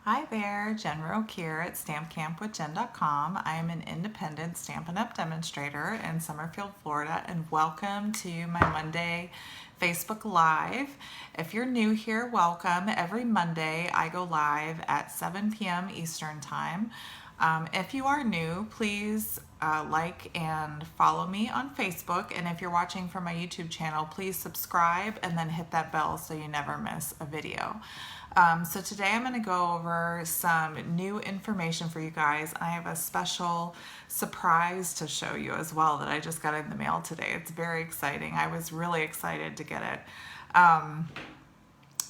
Hi there, Jen Roque here at stampcampwithjen.com. I am an independent Stampin' Up! Demonstrator in Summerfield, Florida, and welcome to my Monday Facebook Live. If you're new here, welcome. Every Monday I go live at 7 p.m. Eastern Time. If you are new, please like and follow me on Facebook. And if you're watching from my YouTube channel, please subscribe and then hit that bell so you never miss a video. So today I'm going to go over some new information for you guys. I have a special surprise to show you as well that I just got in the mail today. It's very exciting. I was really excited to get it.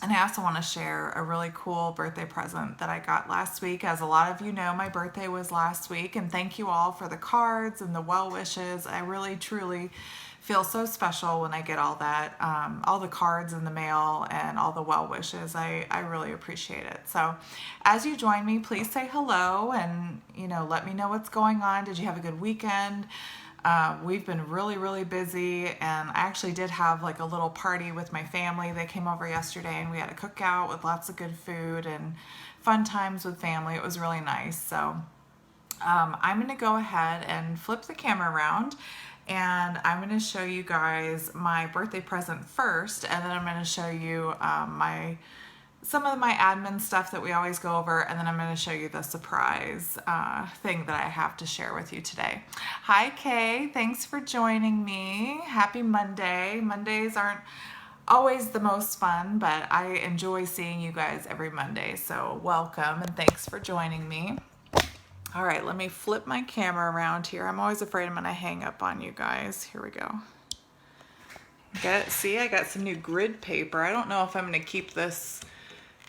And I also want to share a really cool birthday present that I got last week. As a lot of you know, my birthday was last week, and thank you all for the cards and the well wishes. I really, truly feel so special when I get all that, all the cards in the mail and all the well wishes. I really appreciate it. So as you join me, please say hello and, let me know what's going on. Did you have a good weekend? We've been really, really busy, and I actually did have like a little party with my family. They came over yesterday and we had a cookout with lots of good food and fun times with family. It was really nice. So I'm going to go ahead and flip the camera around, and I'm going to show you guys my birthday present first, and then I'm going to show you some of my admin stuff that we always go over, and then I'm going to show you the surprise thing that I have to share with you today. Hi, Kay. Thanks for joining me. Happy Monday. Mondays aren't always the most fun, but I enjoy seeing you guys every Monday, so welcome and thanks for joining me. All right, let me flip my camera around here. I'm always afraid I'm going to hang up on you guys. Here we go. See, I got some new grid paper. I don't know if I'm going to keep this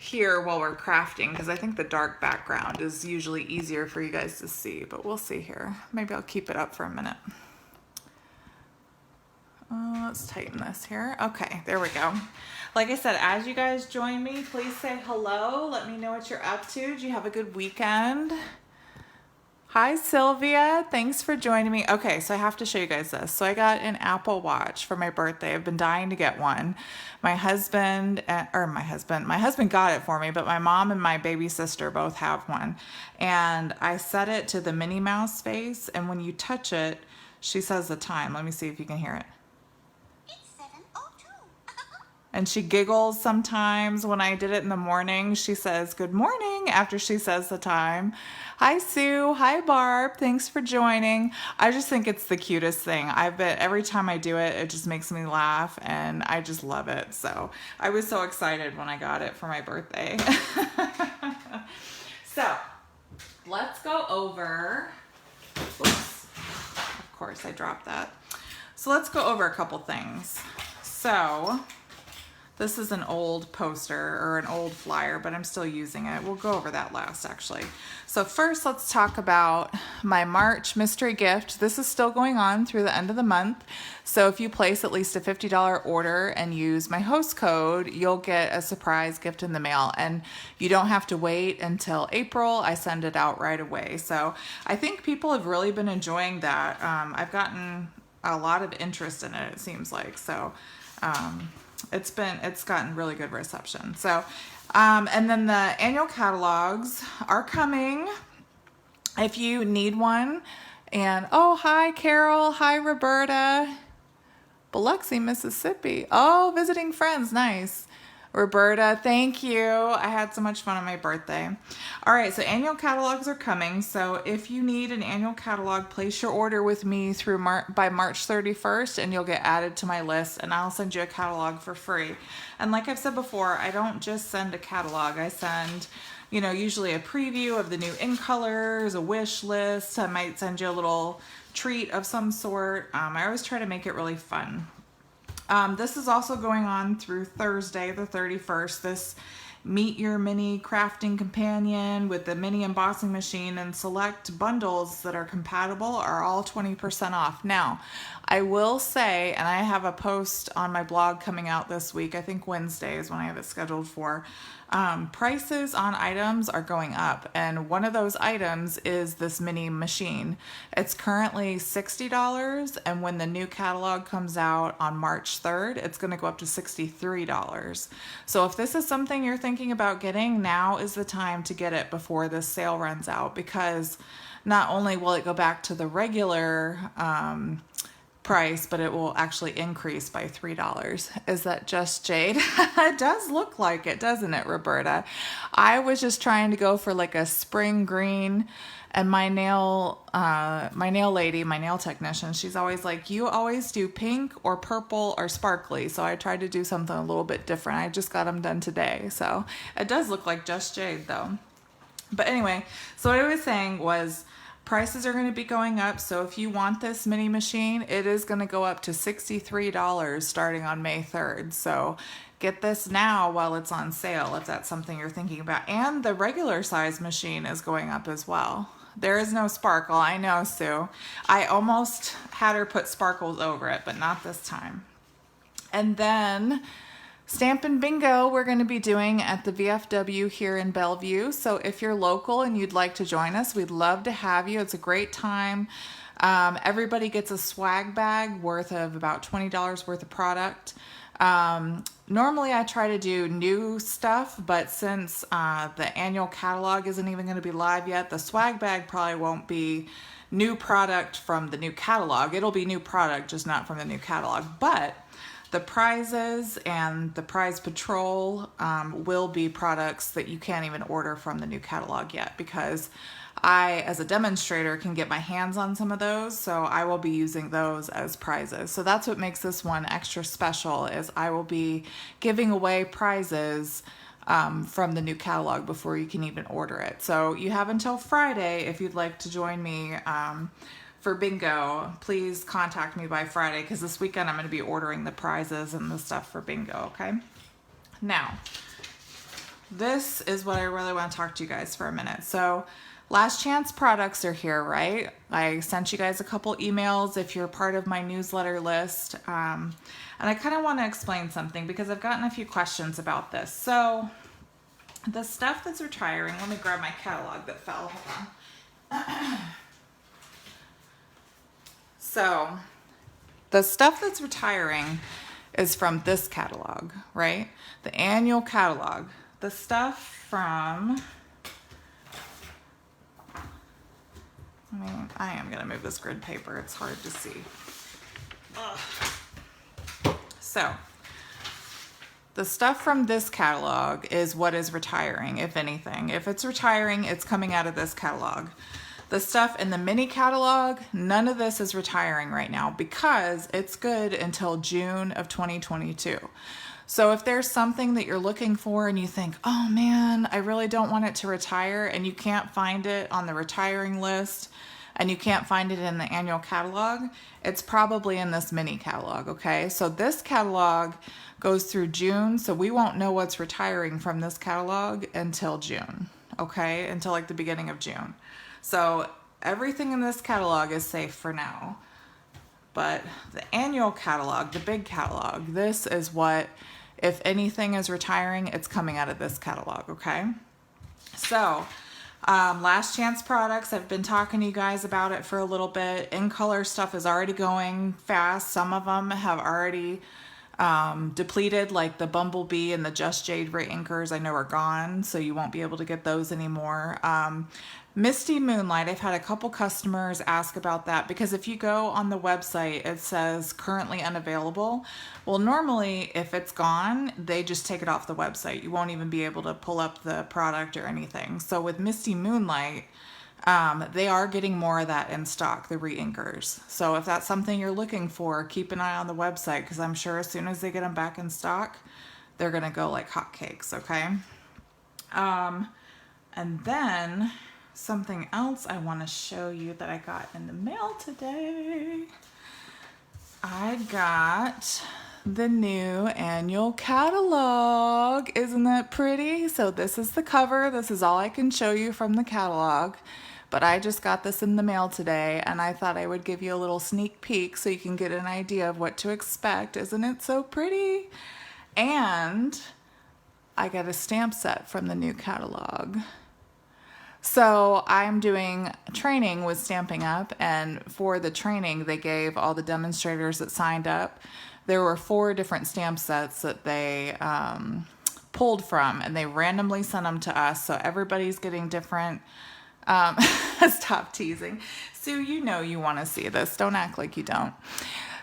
here while we're crafting, because I think the dark background is usually easier for you guys to see, but we'll see here. Maybe I'll keep it up for a minute. Let's tighten this here. Okay, there we go. Like I said, as you guys join me, please say hello. Let me know what you're up to. Did you have a good weekend? Hi, Sylvia. Thanks for joining me. Okay, so I have to show you guys this. So I got an Apple Watch for my birthday. I've been dying to get one. My husband got it for me, but my mom and my baby sister both have one. And I set it to the Minnie Mouse face, and when you touch it, she says the time. Let me see if you can hear it. It's 7:02. And she giggles sometimes when I did it in the morning. She says good morning after she says the time. Hi, Sue. Hi, Barb. Thanks for joining. I just think it's the cutest thing. Every time I do it, it just makes me laugh, and I just love it. So I was so excited when I got it for my birthday. So let's go over, oops, of course I dropped that. So let's go over a couple things. So this is an old poster or an old flyer, but I'm still using it. We'll go over that last, actually. So first, let's talk about my March mystery gift. This is still going on through the end of the month. So if you place at least a $50 order and use my host code, you'll get a surprise gift in the mail. And you don't have to wait until April. I send it out right away. So I think people have really been enjoying that. I've gotten a lot of interest in it seems like. So it's gotten really good reception. So and then the annual catalogs are coming if you need one. And oh, hi Carol, hi Roberta, Biloxi, Mississippi. Oh, visiting friends, nice. Roberta, thank you. I had so much fun on my birthday. All right, so annual catalogs are coming. So if you need an annual catalog, place your order with me through by March 31st, and you'll get added to my list, and I'll send you a catalog for free. And like I've said before, I don't just send a catalog. I send, usually a preview of the new in colors, a wish list. I might send you a little treat of some sort. I always try to make it really fun. This is also going on through Thursday, the 31st. This Meet Your Mini Crafting Companion with the mini embossing machine and select bundles that are compatible are all 20% off. Now, I will say, and I have a post on my blog coming out this week, I think Wednesday is when I have it scheduled for. Prices on items are going up, and one of those items is this mini machine. It's currently $60, and when the new catalog comes out on March 3rd, it's going to go up to $63. So if this is something you're thinking about getting, now is the time to get it before this sale runs out, because not only will it go back to the regular price, but it will actually increase by $3. Is that just jade? It does look like it, doesn't it, Roberta? I was just trying to go for like a spring green, and my nail lady, my nail technician, she's always like, you always do pink or purple or sparkly. So I tried to do something a little bit different. I just got them done today. So it does look like just jade though. But anyway, so what I was saying was, prices are going to be going up, so if you want this mini machine, it is going to go up to $63 starting on May 3rd. So get this now while it's on sale if that's something you're thinking about. And the regular size machine is going up as well. There is no sparkle, I know, Sue. I almost had her put sparkles over it, but not this time. And then Stampin' Bingo we're going to be doing at the VFW here in Bellevue. So if you're local and you'd like to join us, we'd love to have you. It's a great time. Everybody gets a swag bag worth of about $20 worth of product. Normally I try to do new stuff, but since the annual catalog isn't even going to be live yet, the swag bag probably won't be new product from the new catalog. It'll be new product, just not from the new catalog. But the prizes and the prize patrol will be products that you can't even order from the new catalog yet, because I, as a demonstrator, can get my hands on some of those, so I will be using those as prizes. So that's what makes this one extra special, is I will be giving away prizes from the new catalog before you can even order it. So you have until Friday if you'd like to join me for bingo. Please contact me by Friday, because this weekend I'm going to be ordering the prizes and the stuff for bingo, okay? Now, this is what I really want to talk to you guys for a minute. So last chance products are here, right? I sent you guys a couple emails if you're part of my newsletter list. And I kind of want to explain something because I've gotten a few questions about this. So the stuff that's retiring, let me grab my catalog that fell. Hold on. So the stuff that's retiring is from this catalog, right? The annual catalog. The stuff from, I am going to move this grid paper. It's hard to see. Ugh. So the stuff from this catalog is what is retiring, if anything. If it's retiring, it's coming out of this catalog. The stuff in the mini catalog, none of this is retiring right now because it's good until June of 2022. So if there's something that you're looking for and you think, oh man, I really don't want it to retire, and you can't find it on the retiring list and you can't find it in the annual catalog, it's probably in this mini catalog, okay? So this catalog goes through June, so we won't know what's retiring from this catalog until June, okay? Until like the beginning of June. So everything in this catalog is safe for now. But the annual catalog, the big catalog, this is what, if anything is retiring, it's coming out of this catalog, okay? So last chance products, I've been talking to you guys about it for a little bit. In color stuff is already going fast. Some of them have already depleted, like the Bumblebee and the Just Jade reinkers I know are gone, so you won't be able to get those anymore. Misty Moonlight, I've had a couple customers ask about that, because if you go on the website, it says currently unavailable. Well, normally if it's gone, they just take it off the website. You won't even be able to pull up the product or anything. So with Misty Moonlight, they are getting more of that in stock, the reinkers. So if that's something you're looking for, keep an eye on the website, because I'm sure as soon as they get them back in stock, they're going to go like hotcakes, okay? And then something else I want to show you that I got in the mail today. I got the new annual catalog. Isn't that pretty? So this is the cover. This is all I can show you from the catalog. but I just got this in the mail today, and I thought I would give you a little sneak peek so you can get an idea of what to expect. Isn't it so pretty? And I got a stamp set from the new catalog. So I'm doing training with Stamping Up, and for the training, they gave all the demonstrators that signed up. There were 4 different stamp sets that they pulled from, and they randomly sent them to us. So everybody's getting different. Stop teasing. Sue, you know you want to see this. Don't act like you don't.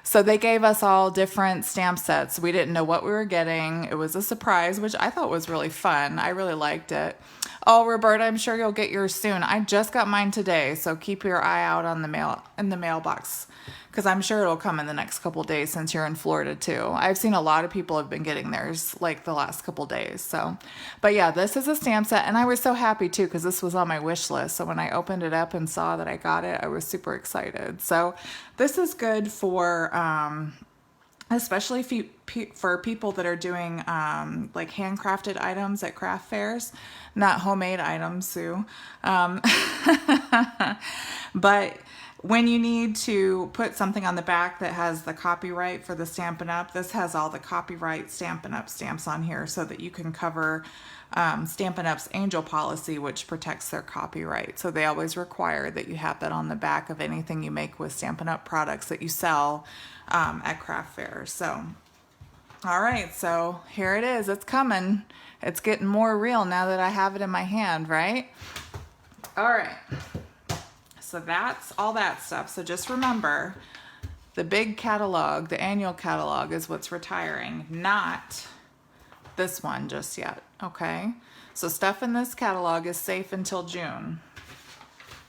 So they gave us all different stamp sets. We didn't know what we were getting. It was a surprise, which I thought was really fun. I really liked it. Oh, Roberta, I'm sure you'll get yours soon. I just got mine today, so keep your eye out on the mailbox, because I'm sure it'll come in the next couple days since you're in Florida too. I've seen a lot of people have been getting theirs like the last couple days. So, but yeah, this is a stamp set, and I was so happy too because this was on my wish list. So when I opened it up and saw that I got it, I was super excited. So this is good for especially for people that are doing like handcrafted items at craft fairs, not homemade items, Sue. But when you need to put something on the back that has the copyright for the Stampin' Up, this has all the copyright Stampin' Up stamps on here so that you can cover Stampin' Up's angel policy, which protects their copyright. So they always require that you have that on the back of anything you make with Stampin' Up products that you sell at craft fairs. So, all right, so here it is. It's coming. It's getting more real now that I have it in my hand, right? All right. So that's all that stuff. So just remember, the big catalog, the annual catalog, is what's retiring, not this one just yet, okay? So stuff in this catalog is safe until June,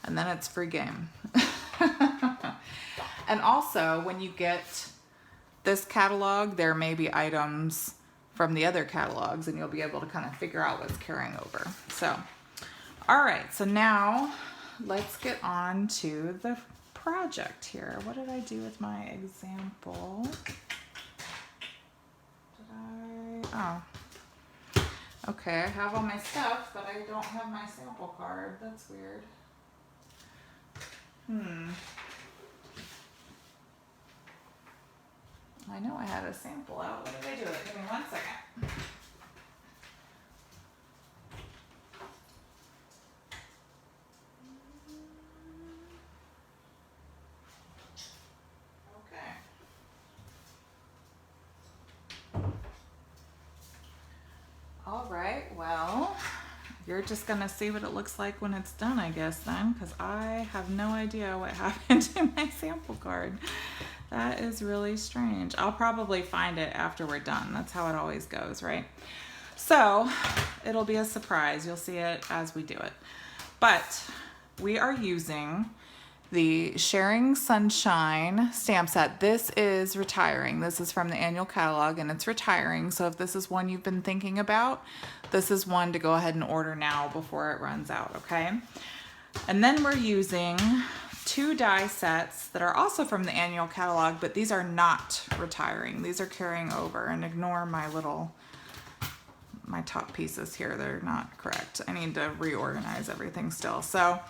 and then it's free game. And also, when you get this catalog, there may be items from the other catalogs, and you'll be able to kind of figure out what's carrying over. So, all right, so now let's get on to the project here. What did I do with my example? Oh. Okay, I have all my stuff, but I don't have my sample card. That's weird. I know I had a sample out. What did I do with it? Give me 1 second. All right, well, you're just gonna see what it looks like when it's done, I guess, then, because I have no idea what happened to my sample card. That is really strange. I'll probably find it after we're done. That's how it always goes, right? So it'll be a surprise. You'll see it as we do it. But we are using the Sharing Sunshine stamp set. This is retiring. This is from the annual catalog, and it's retiring. So if this is one you've been thinking about, this is one to go ahead and order now before it runs out, okay? And then we're using 2 die sets that are also from the annual catalog, but these are not retiring. These are carrying over, and ignore my top pieces here. They're not correct. I need to reorganize everything still. So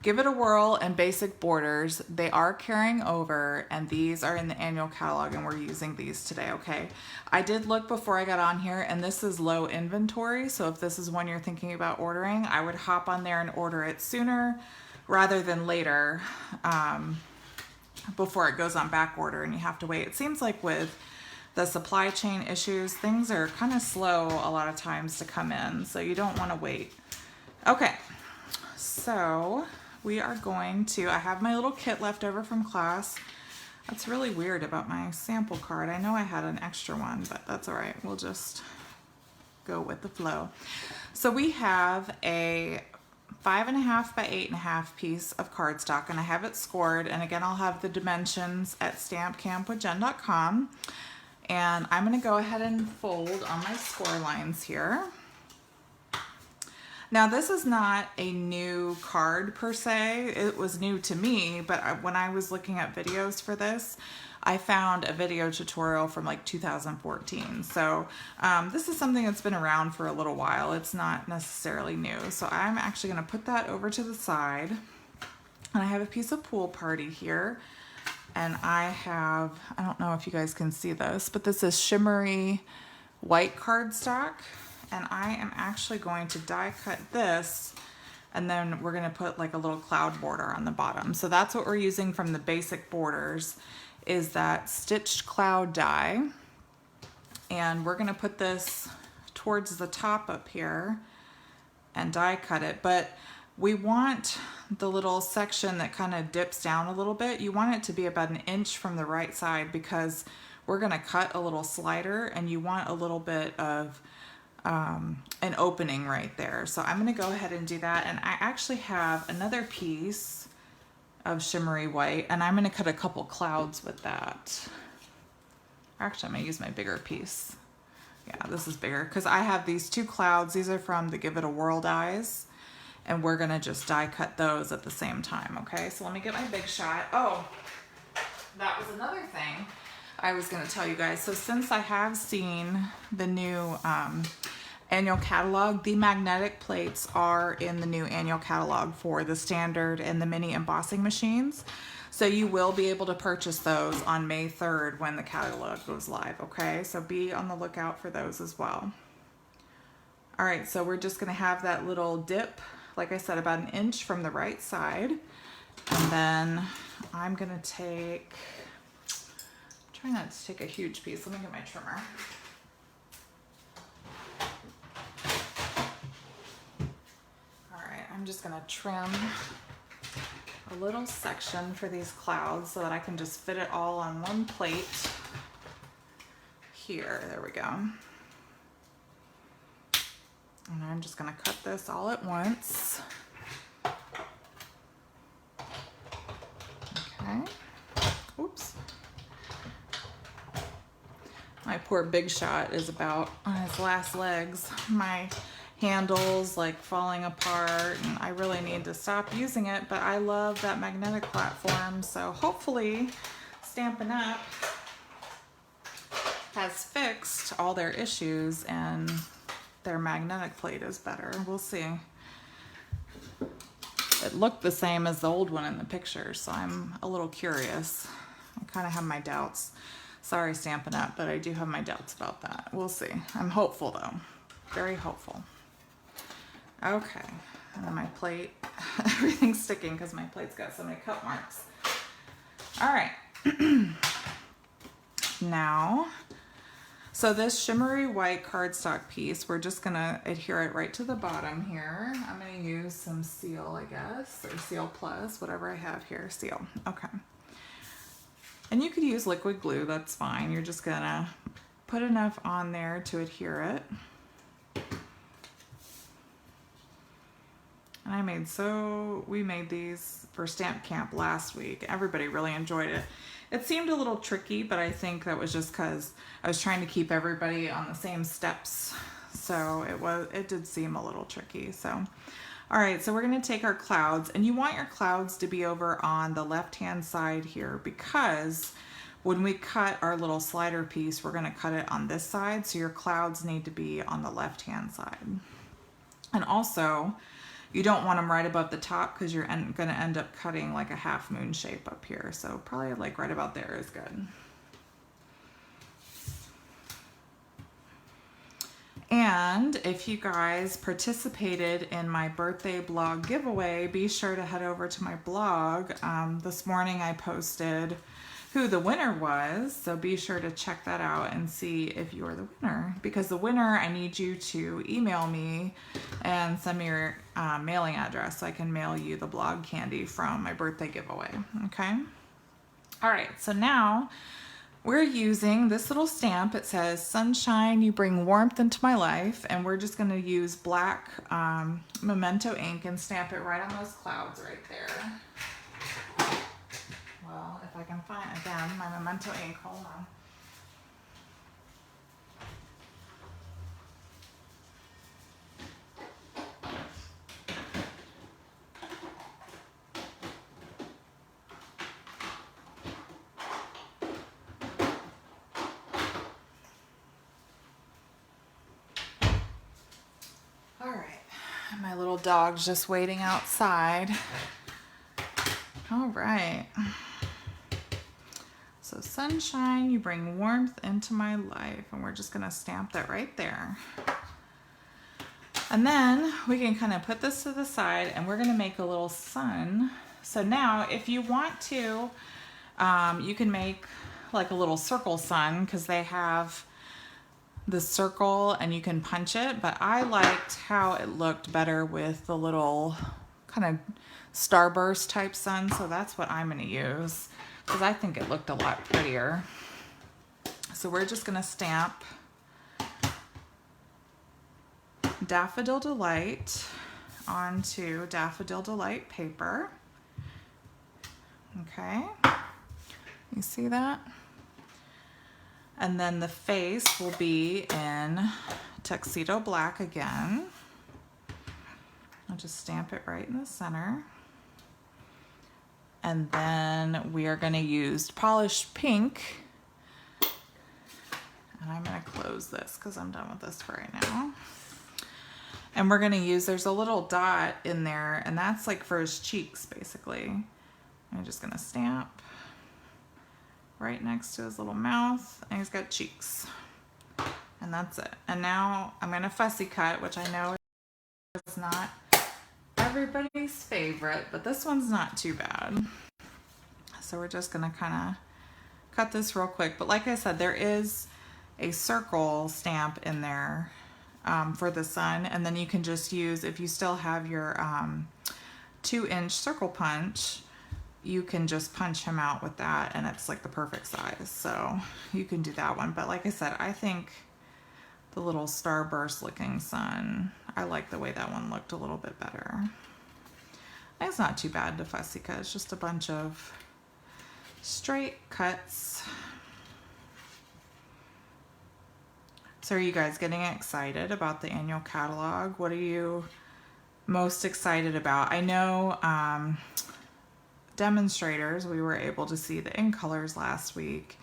Give It a Whirl and Basic Borders, they are carrying over, and these are in the annual catalog, and we're using these today, okay? I did look before I got on here, and this is low inventory, so if this is one you're thinking about ordering, I would hop on there and order it sooner rather than later, before it goes on back order and you have to wait. It seems like with the supply chain issues, things are kind of slow a lot of times to come in, so you don't want to wait. Okay, so we are going to, I have my little kit left over from class. That's really weird about my sample card. I know I had an extra one, but that's all right. We'll just go with the flow. So we have a 5.5 by 8.5 piece of cardstock, and I have it scored. And again, I'll have the dimensions at stampcampwithjen.com. And I'm going to go ahead and fold on my score lines here. Now, this is not a new card per se. It was new to me, but when I was looking at videos for this, I found a video tutorial from like 2014. So this is something that's been around for a little while. It's not necessarily new. So I'm actually going to put that over to the side. And I have a piece of Pool Party here. And I don't know if you guys can see this, but this is shimmery white cardstock. And I am actually going to die cut this, and then we're gonna put like a little cloud border on the bottom. So that's what we're using from the basic borders, is that stitched cloud die. And we're gonna put this towards the top up here and die cut it. But we want the little section that kind of dips down a little bit, you want it to be about 1 inch from the right side, because we're going to cut a little slider and you want a little bit of an opening right there. So I'm going to go ahead and do that. And I actually have another piece of shimmery white, and I'm going to cut a couple clouds with that. Actually, I'm going to use my bigger piece. Yeah, this is bigger because I have these 2 clouds. These are from the Give It a Whirl dies. And we're gonna just die cut those at the same time, okay? So let me get my big shot. Oh, that was another thing I was gonna tell you guys. So since I have seen the new annual catalog, the magnetic plates are in the new annual catalog for the standard and the mini embossing machines. So you will be able to purchase those on May 3rd when the catalog goes live, okay? So be on the lookout for those as well. All right, so we're just gonna have that little dip, like I said, about 1 inch from the right side. And then I'm gonna try not to take a huge piece. Let me get my trimmer. All right, I'm just gonna trim a little section for these clouds so that I can just fit it all on one plate here. There we go. And I'm just gonna cut this all at once. Okay. Oops. My poor Big Shot is about on his last legs. My handle's like falling apart, and I really need to stop using it, but I love that magnetic platform. So hopefully Stampin' Up! Has fixed all their issues and their magnetic plate is better. We'll see. It looked the same as the old one in the picture, so I'm a little curious. I kind of have my doubts. Sorry, Stampin' Up!, but I do have my doubts about that. We'll see. I'm hopeful though. Very hopeful. Okay, and then my plate, everything's sticking because my plate's got so many cut marks. All right. Now, so this shimmery white cardstock piece, we're just gonna adhere it right to the bottom here. I'm gonna use some Seal, I guess, or Seal Plus, whatever I have here, Seal, okay. And you could use liquid glue, that's fine. You're just gonna put enough on there to adhere it. And we made these for Stamp Camp last week. Everybody really enjoyed it. It seemed a little tricky, but I think that was just because I was trying to keep everybody on the same steps. So it did seem a little tricky. So, all right, so we're gonna take our clouds, and you want your clouds to be over on the left-hand side here, because when we cut our little slider piece, we're gonna cut it on this side. So your clouds need to be on the left-hand side. And also, you don't want them right above the top because you're gonna end up cutting like a half moon shape up here. So probably like right about there is good. And if you guys participated in my birthday blog giveaway, be sure to head over to my blog. This morning I posted who the winner was, so be sure to check that out and see if you're the winner. Because the winner, I need you to email me and send me your mailing address so I can mail you the blog candy from my birthday giveaway, okay? All right, so now we're using this little stamp. It says, "Sunshine, you bring warmth into my life," and we're just gonna use black Memento ink and stamp it right on those clouds right there. Well, if I can find, again, my Memento ink, hold on. All right, my little dog's just waiting outside. All right. So sunshine, you bring warmth into my life. And we're just gonna stamp that right there. And then we can kind of put this to the side and we're gonna make a little sun. So now if you want to, you can make like a little circle sun because they have the circle and you can punch it, but I liked how it looked better with the little kind of starburst type sun, so that's what I'm going to use because I think it looked a lot prettier. So we're just going to stamp Daffodil Delight onto Daffodil Delight paper. Okay, you see that? And then the face will be in Tuxedo Black again. I'll just stamp it right in the center. And then we are going to use Polished Pink. And I'm going to close this because I'm done with this for right now. And we're going to use, there's a little dot in there, and that's like for his cheeks, basically. I'm just going to stamp right next to his little mouth, and he's got cheeks. And that's it. And now I'm going to fussy cut, which I know is not everybody's favorite, but this one's not too bad. So we're just going to kind of cut this real quick. But like I said, there is a circle stamp in there for the sun, and then you can just use, if you still have your 2-inch circle punch, you can just punch him out with that and it's like the perfect size. So you can do that one. But like I said, I think the little starburst looking sun, I like the way that one looked a little bit better. It's not too bad to fussy cut. It's just a bunch of straight cuts. So are you guys getting excited about the annual catalog? What are you most excited about? I know demonstrators, we were able to see the ink colors last week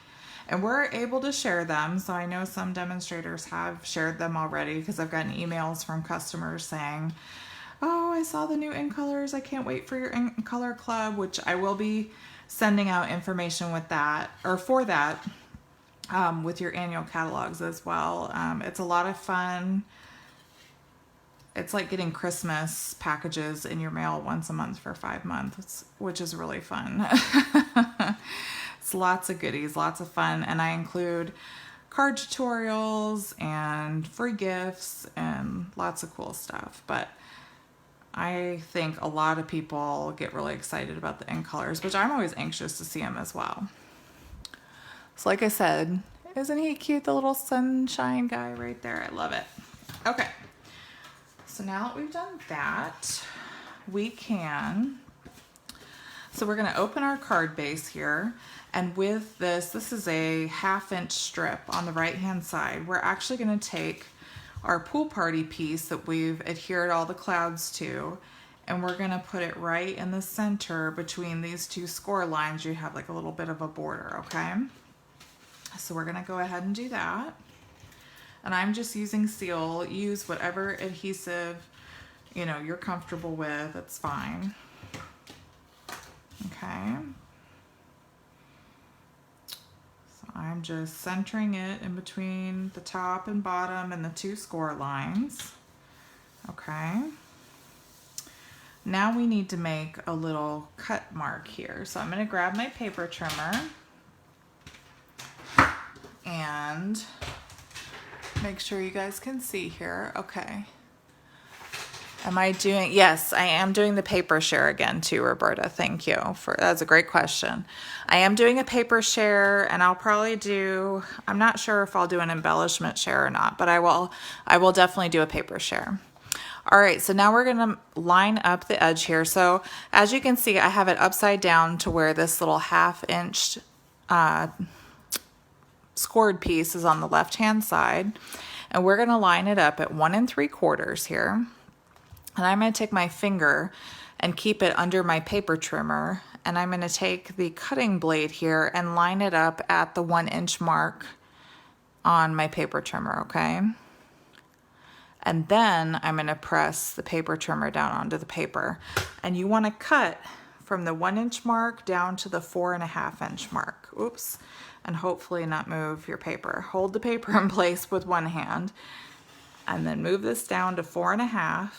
and we're able to share them. So I know some demonstrators have shared them already because I've gotten emails from customers saying, oh, I saw the new ink colors. I can't wait for your ink color club, which I will be sending out information with that, or for that, with your annual catalogs as well. It's a lot of fun. It's like getting Christmas packages in your mail once a month for 5 months, which is really fun. It's lots of goodies, lots of fun. And I include card tutorials and free gifts and lots of cool stuff. But I think a lot of people get really excited about the ink colors, which I'm always anxious to see them as well. So like I said, isn't he cute, the little sunshine guy right there? I love it. Okay. So now that we've done that, we can, so we're going to open our card base here. And with this, this is a 1/2-inch strip on the right-hand side. We're actually going to take our pool party piece that we've adhered all the clouds to, and we're going to put it right in the center between these two score lines. You have like a little bit of a border, okay? So we're going to go ahead and do that. And I'm just using seal. Use whatever adhesive, you know, you're comfortable with. It's fine. Okay. So I'm just centering it in between the top and bottom and the two score lines. Okay. Now we need to make a little cut mark here. So I'm going to grab my paper trimmer and make sure you guys can see here. Okay. Am I doing, yes, I am doing the paper share again too, Roberta. Thank you for, that's a great question. I am doing a paper share, and I'll probably do, I'm not sure if I'll do an embellishment share or not, but I will definitely do a paper share. All right, so now we're gonna line up the edge here. So as you can see, I have it upside down to where this little 1/2-inch scored piece is on the left-hand side, and we're going to line it up at 1 3/4 here. And I'm going to take my finger and keep it under my paper trimmer, and I'm going to take the cutting blade here and line it up at the 1-inch mark on my paper trimmer, okay? And then I'm going to press the paper trimmer down onto the paper, and you want to cut from the 1 inch mark down to the 4.5 inch mark. Oops. And hopefully not move your paper. Hold the paper in place with one hand and then move this down to 4.5.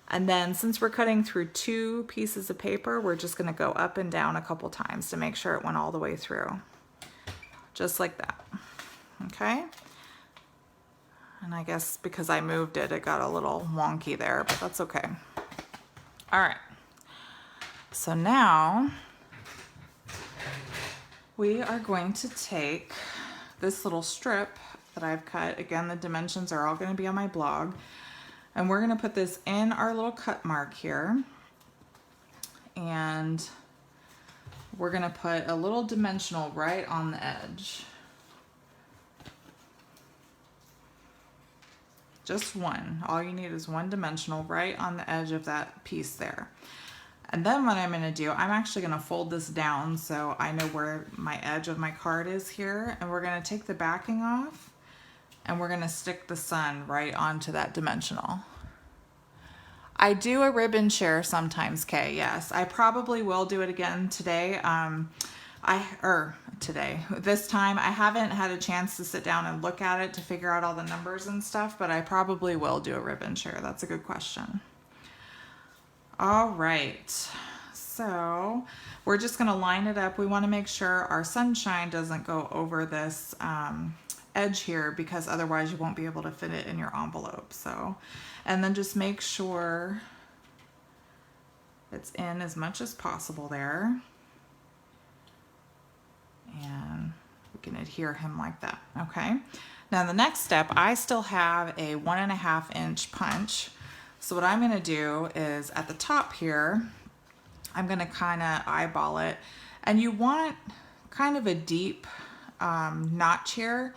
And then since we're cutting through 2 pieces of paper, we're just gonna go up and down a couple times to make sure it went all the way through. Just like that, okay? And I guess because I moved it, it got a little wonky there, but that's okay. All right, so now we are going to take this little strip that I've cut. Again, the dimensions are all gonna be on my blog. And we're gonna put this in our little cut mark here. And we're gonna put a little dimensional right on the edge. Just one. All you need is one dimensional right on the edge of that piece there. And then what I'm gonna do, I'm actually gonna fold this down so I know where my edge of my card is here. And we're gonna take the backing off and we're gonna stick the sun right onto that dimensional. I do a ribbon share sometimes, Kay, yes. I probably will do it again today. This time I haven't had a chance to sit down and look at it to figure out all the numbers and stuff, but I probably will do a ribbon share. That's a good question. All right, so we're just gonna line it up. We wanna make sure our sunshine doesn't go over this edge here because otherwise you won't be able to fit it in your envelope. So, and then just make sure it's in as much as possible there. And we can adhere him like that, okay? Now the next step, I still have a 1.5 inch punch. So what I'm gonna do is at the top here, I'm gonna kinda eyeball it. And you want kind of a deep notch here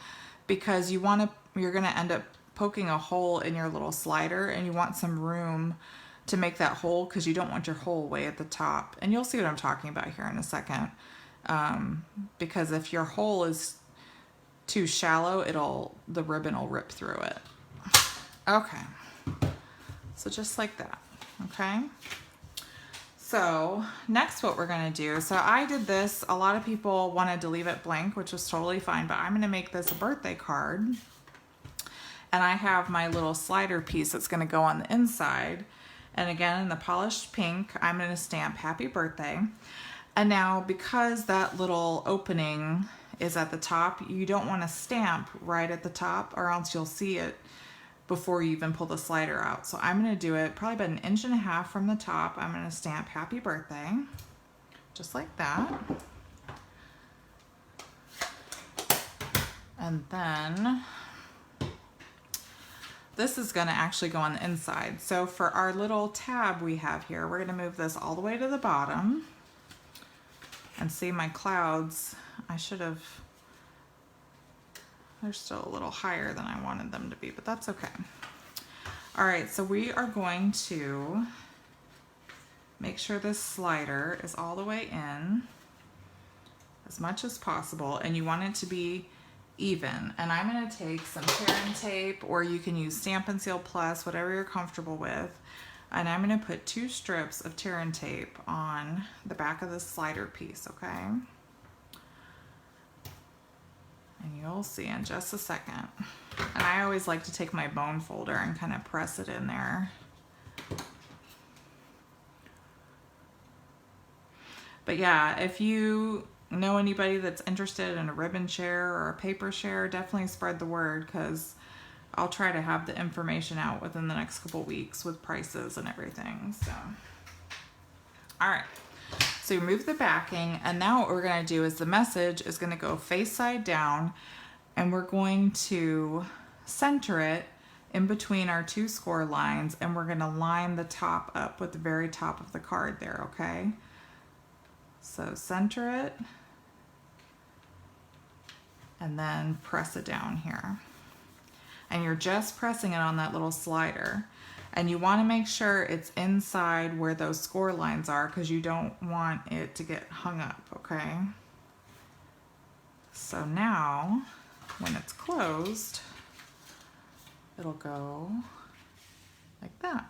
because you're gonna end up poking a hole in your little slider and you want some room to make that hole because you don't want your hole way at the top. And you'll see what I'm talking about here in a second. Because if your hole is too shallow, the ribbon will rip through it. Okay, so just like that, okay? So next what we're gonna do, so I did this, a lot of people wanted to leave it blank, which was totally fine, but I'm gonna make this a birthday card. And I have my little slider piece that's gonna go on the inside. And again, in the polished pink, I'm gonna stamp happy birthday. And now because that little opening is at the top, you don't wanna stamp right at the top or else you'll see it before you even pull the slider out. So I'm gonna do it probably about 1.5 inches from the top. I'm gonna stamp happy birthday, just like that. And then this is gonna actually go on the inside. So for our little tab we have here, we're gonna move this all the way to the bottom. And see my clouds, they're still a little higher than I wanted them to be, but that's okay. All right, so we are going to make sure this slider is all the way in as much as possible, and you want it to be even. And I'm gonna take some tear and tape, or you can use Stampin' Seal Plus, whatever you're comfortable with. And I'm gonna put 2 strips of tear and tape on the back of this slider piece, okay? And you'll see in just a second. And I always like to take my bone folder and kind of press it in there. But yeah, if you know anybody that's interested in a ribbon share or a paper share, definitely spread the word because I'll try to have the information out within the next couple weeks with prices and everything. So, all right. So you remove the backing, and now what we're gonna do is the message is gonna go face side down, and we're going to center it in between our 2 score lines, and we're gonna line the top up with the very top of the card there, okay? So center it, and then press it down here. And you're just pressing it on that little slider. And you want to make sure it's inside where those score lines are because you don't want it to get hung up, okay? So now, when it's closed, it'll go like that.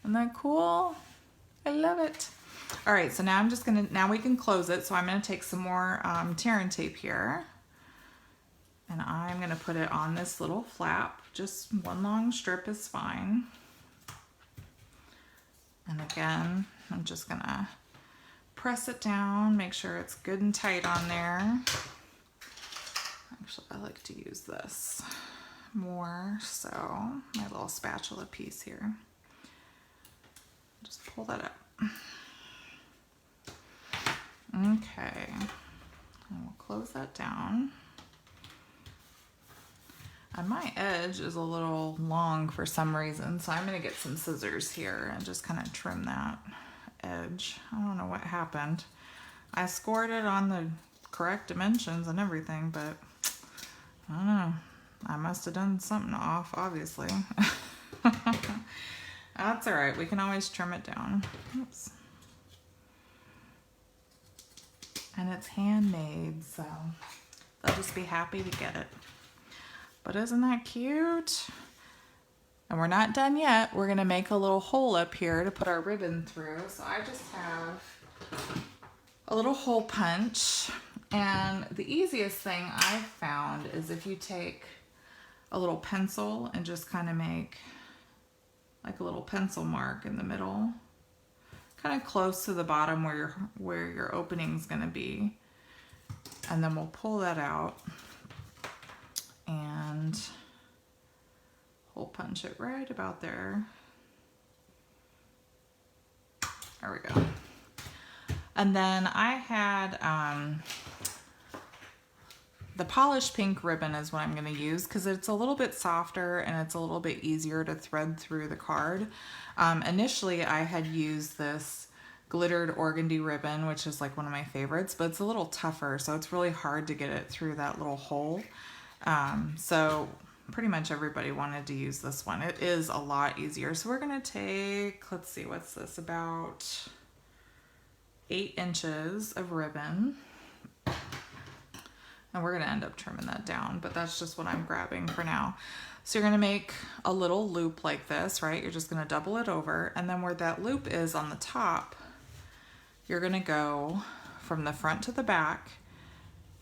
Isn't that cool? I love it. All right, so now now we can close it. So I'm gonna take some more tear and tape here. And I'm gonna put it on this little flap. Just one long strip is fine. And again, I'm just gonna press it down, make sure it's good and tight on there. Actually, I like to use this more, so my little spatula piece here. Just pull that up. Okay, and we'll close that down. And my edge is a little long for some reason, so I'm gonna get some scissors here and just kind of trim that edge. I don't know what happened. I scored it on the correct dimensions and everything, but I don't know. I must have done something off, obviously. That's all right. We can always trim it down. Oops. And it's handmade, so they'll just be happy to get it. But isn't that cute? And we're not done yet. We're gonna make a little hole up here to put our ribbon through. So I just have a little hole punch. And the easiest thing I've found is if you take a little pencil and just kind of make like a little pencil mark in the middle, kind of close to the bottom where your opening's gonna be. And then we'll pull that out and hole punch it right about there. There we go. And then I had the polished pink ribbon is what I'm going to use because it's a little bit softer and it's a little bit easier to thread through the card. Initially I had used this glittered organdy ribbon, which is like one of my favorites, but it's a little tougher, so it's really hard to get it through that little hole. So pretty much everybody wanted to use this one. It is a lot easier. So we're going to take, let's see, what's this, about 8 inches of ribbon. And we're going to end up trimming that down, but that's just what I'm grabbing for now. So you're going to make a little loop like this, right? You're just going to double it over. And then where that loop is on the top, you're going to go from the front to the back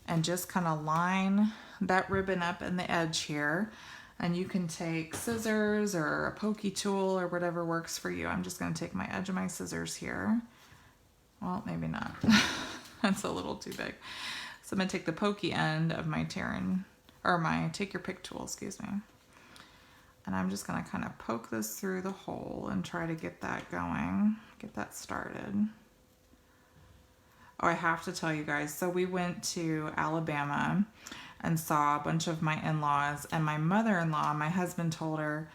and just kind of line that ribbon up in the edge here. And you can take scissors or a pokey tool or whatever works for you. I'm just going to take my edge of my scissors here. Well, maybe not. That's a little too big. So I'm going to take the pokey end of my take your pick tool, excuse me. And I'm just going to kind of poke this through the hole and try to get that going, get that started. Oh, I have to tell you guys, so we went to Alabama and saw a bunch of my in-laws, and my mother-in-law, my husband told her,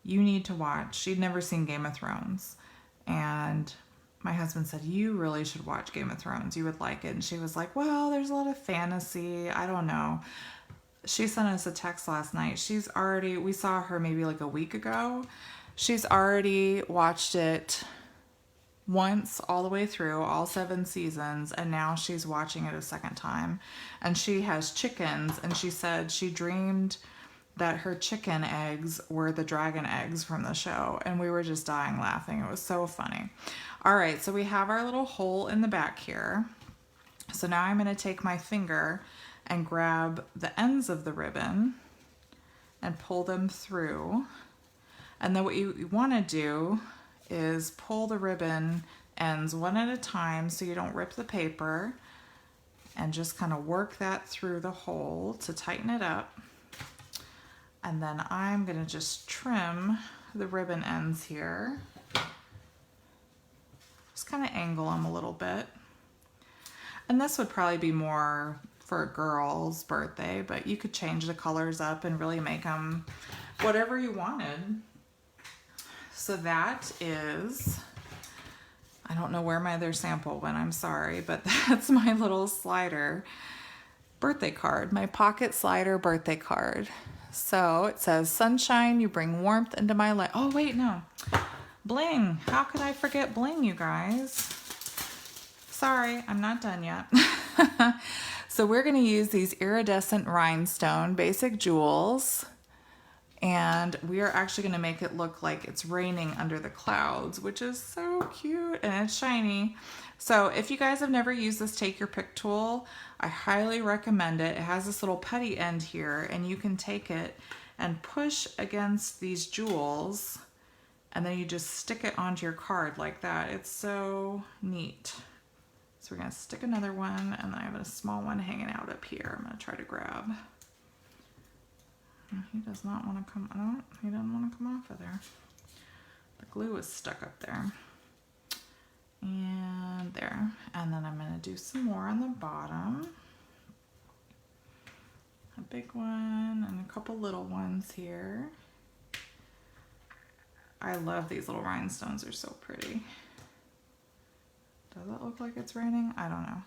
you need to watch. She'd never seen Game of Thrones. And my husband said, you really should watch Game of Thrones. You would like it. And she was like, well, there's a lot of fantasy. I don't know. She sent us a text last night. We saw her maybe like a week ago. She's already watched it once all the way through, all 7 seasons. And now she's watching it a second time. And she has chickens. And she said she dreamed that her chicken eggs were the dragon eggs from the show. And we were just dying laughing. It was so funny. All right, so we have our little hole in the back here. So now I'm going to take my finger and grab the ends of the ribbon and pull them through. And then what you want to do is pull the ribbon ends one at a time so you don't rip the paper, and just kind of work that through the hole to tighten it up. And then I'm going to just trim the ribbon ends here. Just kind of angle them a little bit. And this would probably be more for a girl's birthday, but you could change the colors up and really make them whatever you wanted. So that is, I don't know where my other sample went, I'm sorry, but that's my little slider birthday card, my pocket slider birthday card. So it says, sunshine, you bring warmth into my life. Oh, wait, no. Bling. How could I forget bling, you guys? Sorry, I'm not done yet. So we're going to use these iridescent rhinestone basic jewels. And we are actually going to make it look like it's raining under the clouds, which is so cute, and it's shiny. So if you guys have never used this Take Your Pick tool, I highly recommend it. It has this little putty end here, and you can take it and push against these jewels, and then you just stick it onto your card like that. It's so neat. So we're gonna stick another one, and then I have a small one hanging out up here. I'm gonna try to grab. He does not want to come out. He doesn't want to come off of there. The glue is stuck up there. And there. And then I'm going to do some more on the bottom. A big one and a couple little ones here. I love these little rhinestones. They're so pretty. Does it look like it's raining? I don't know.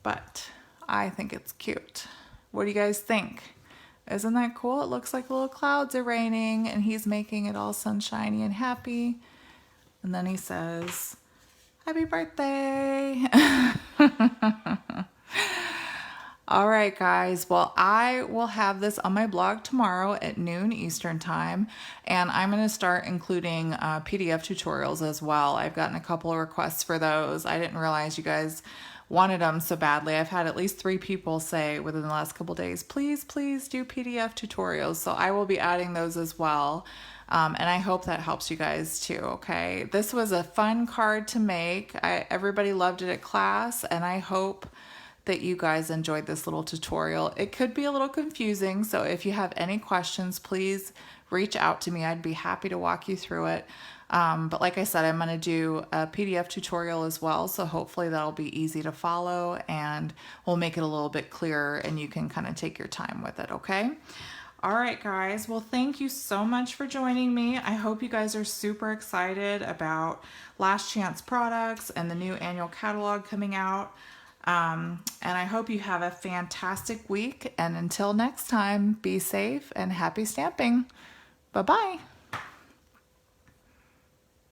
But I think it's cute. What do you guys think? Isn't that cool? It looks like little clouds are raining and he's making it all sunshiny and happy. And then he says, "Happy birthday." All right, guys. Well, I will have this on my blog tomorrow at noon Eastern time, and I'm going to start including PDF tutorials as well. I've gotten a couple of requests for those. I didn't realize you guys wanted them so badly. I've had at least 3 people say within the last couple days, please do PDF tutorials. So I will be adding those as well. And I hope that helps you guys too, okay? This was a fun card to make. Everybody loved it at class, and I hope that you guys enjoyed this little tutorial. It could be a little confusing, so if you have any questions, please reach out to me. I'd be happy to walk you through it. But like I said, I'm going to do a PDF tutorial as well, so hopefully that'll be easy to follow and we'll make it a little bit clearer and you can kind of take your time with it, okay? All right, guys. Well, thank you so much for joining me. I hope you guys are super excited about Last Chance products and the new annual catalog coming out. And I hope you have a fantastic week. And until next time, be safe and happy stamping. Bye-bye.